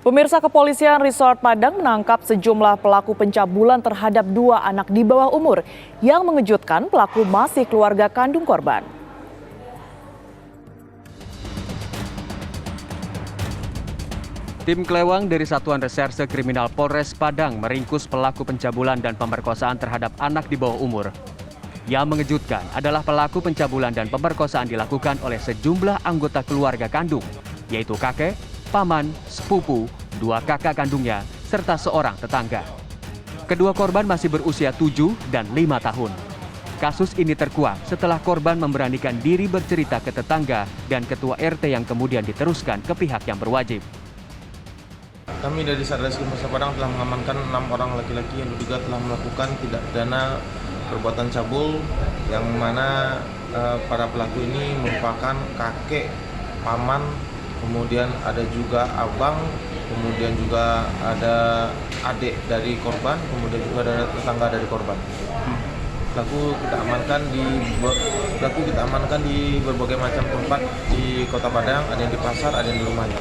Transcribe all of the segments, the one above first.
Pemirsa, Kepolisian Resort Padang menangkap sejumlah pelaku pencabulan terhadap dua anak di bawah umur. Yang mengejutkan, pelaku masih keluarga kandung korban. Tim Klewang dari Satuan Reserse Kriminal Polres Padang meringkus pelaku pencabulan dan pemerkosaan terhadap anak di bawah umur. Yang mengejutkan adalah pelaku pencabulan dan pemerkosaan dilakukan oleh sejumlah anggota keluarga kandung, yaitu kakek, paman, sepupu, dua kakak kandungnya, serta seorang tetangga. Kedua korban masih berusia 7 dan 5 tahun. Kasus ini terkuak setelah korban memberanikan diri bercerita ke tetangga dan ketua RT yang kemudian diteruskan ke pihak yang berwajib. Kami dari Satreskrim Polres Padang telah mengamankan 6 orang laki-laki yang diduga telah melakukan tindak pidana perbuatan cabul, yang mana para pelaku ini merupakan kakek, paman, kemudian ada juga abang, kemudian juga ada adik dari korban, kemudian juga ada tetangga dari korban. Pelaku kita amankan di berbagai macam tempat di Kota Padang, ada yang di pasar, ada yang di rumahnya.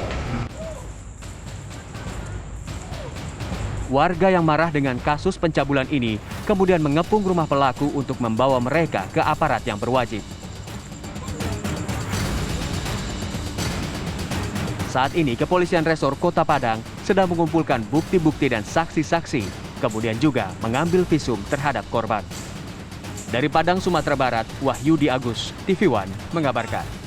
Warga yang marah dengan kasus pencabulan ini kemudian mengepung rumah pelaku untuk membawa mereka ke aparat yang berwajib. Saat ini Kepolisian Resor Kota Padang sedang mengumpulkan bukti-bukti dan saksi-saksi, kemudian juga mengambil visum terhadap korban. Dari Padang, Sumatera Barat, Wahyudi Agus, TV One mengabarkan.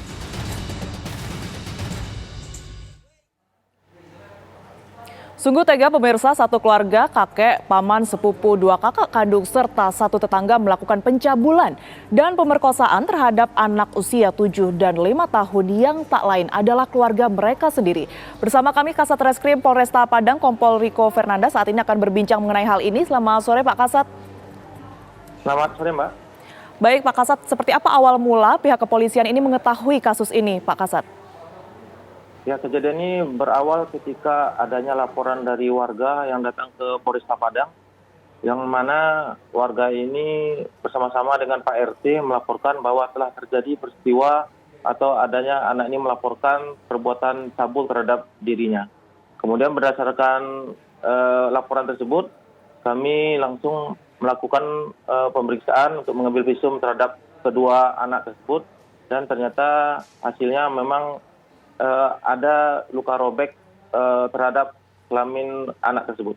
Sungguh tega, pemirsa, satu keluarga, kakek, paman, sepupu, dua kakak kandung, serta satu tetangga melakukan pencabulan dan pemerkosaan terhadap anak usia 7 dan 5 tahun yang tak lain adalah keluarga mereka sendiri. Bersama kami Kasat Reskrim Polresta Padang, Kompol Riko Fernanda, saat ini akan berbincang mengenai hal ini. Selamat sore, Pak Kasat. Selamat sore, Mbak. Baik, Pak Kasat, seperti apa awal mula pihak kepolisian ini mengetahui kasus ini, Pak Kasat? Ya, kejadian ini berawal ketika adanya laporan dari warga yang datang ke Polresta Padang, yang mana warga ini bersama-sama dengan Pak RT melaporkan bahwa telah terjadi peristiwa atau adanya anak ini melaporkan perbuatan cabul terhadap dirinya. Kemudian berdasarkan laporan tersebut, kami langsung melakukan pemeriksaan untuk mengambil visum terhadap kedua anak tersebut, dan ternyata hasilnya memang ada luka robek terhadap kelamin anak tersebut.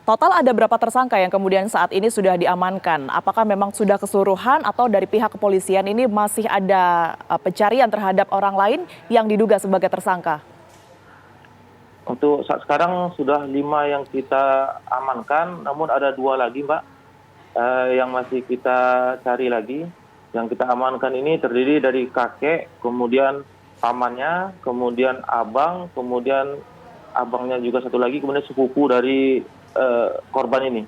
Total ada berapa tersangka yang kemudian saat ini sudah diamankan? Apakah memang sudah keseluruhan atau dari pihak kepolisian ini masih ada pencarian terhadap orang lain yang diduga sebagai tersangka? Untuk saat sekarang sudah 5 yang kita amankan, namun ada 2 lagi, Mbak, yang masih kita cari lagi. Yang kita amankan ini terdiri dari kakek, kemudian pamannya, kemudian abang, kemudian abangnya juga satu lagi, kemudian sepupu dari korban ini.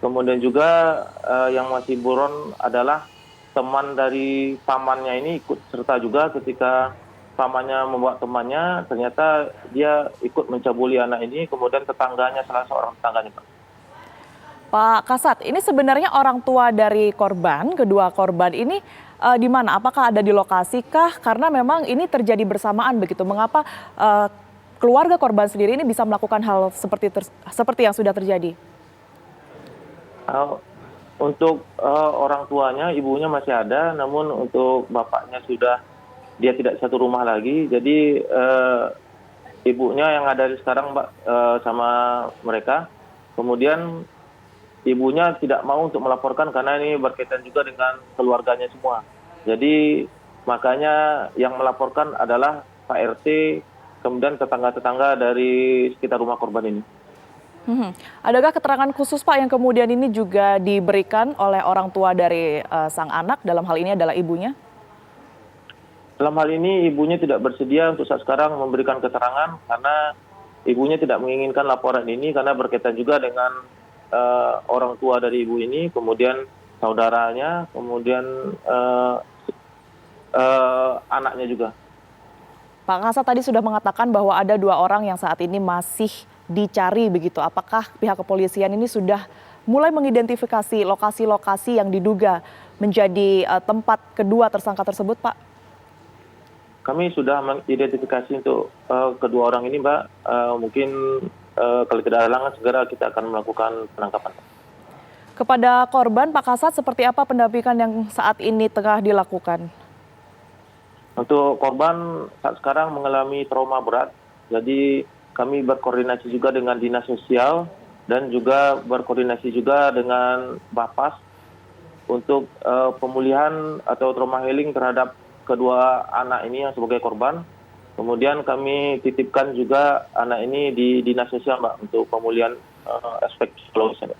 Kemudian juga yang masih buron adalah teman dari pamannya ini ikut serta juga ketika pamannya membawa temannya, ternyata dia ikut mencabuli anak ini, kemudian tetangganya, salah seorang tetangganya, Pak. Pak Kasat, ini sebenarnya orang tua dari korban, kedua korban ini di mana? Apakah ada di lokasi kah? Karena memang ini terjadi bersamaan begitu. Mengapa keluarga korban sendiri ini bisa melakukan hal seperti yang sudah terjadi? Untuk orang tuanya, ibunya masih ada, namun untuk bapaknya dia tidak satu rumah lagi. Jadi ibunya yang ada sekarang, Mbak, sama mereka. Kemudian ibunya tidak mau untuk melaporkan karena ini berkaitan juga dengan keluarganya semua. Jadi makanya yang melaporkan adalah Pak RT, kemudian tetangga-tetangga dari sekitar rumah korban ini. Adakah keterangan khusus, Pak, yang kemudian ini juga diberikan oleh orang tua dari sang anak, dalam hal ini adalah ibunya? Dalam hal ini ibunya tidak bersedia untuk saat sekarang memberikan keterangan karena ibunya tidak menginginkan laporan ini karena berkaitan juga dengan orang tua dari ibu ini, kemudian saudaranya, kemudian anaknya juga. Pak Kasat tadi sudah mengatakan bahwa ada 2 orang yang saat ini masih dicari begitu. Apakah pihak kepolisian ini sudah mulai mengidentifikasi lokasi-lokasi yang diduga menjadi tempat kedua tersangka tersebut, Pak? Kami sudah mengidentifikasi untuk kedua orang ini, Mbak. Mungkin kalau tidak ada halangan segera kita akan melakukan penangkapan. Kepada korban, Pak Kasat, seperti apa pendampingan yang saat ini tengah dilakukan? Untuk korban saat sekarang mengalami trauma berat, jadi kami berkoordinasi juga dengan Dinas Sosial dan juga berkoordinasi juga dengan Bapas untuk pemulihan atau trauma healing terhadap kedua anak ini yang sebagai korban. Kemudian kami titipkan juga anak ini di Dinas Sosial, Mbak, untuk pemulihan aspek psikologis, Mbak.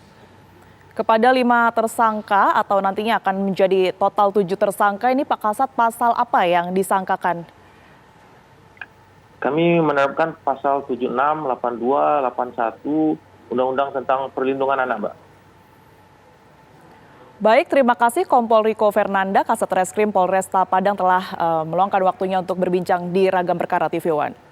Kepada 5 tersangka atau nantinya akan menjadi total 7 tersangka ini, Pak Kasat, pasal apa yang disangkakan? Kami menerapkan pasal 76, 82, 81 Undang-Undang tentang Perlindungan Anak, Mbak. Baik, terima kasih Kompol Riko Fernanda, Kasat Reskrim Polresta Padang telah meluangkan waktunya untuk berbincang di Ragam Perkara TV One.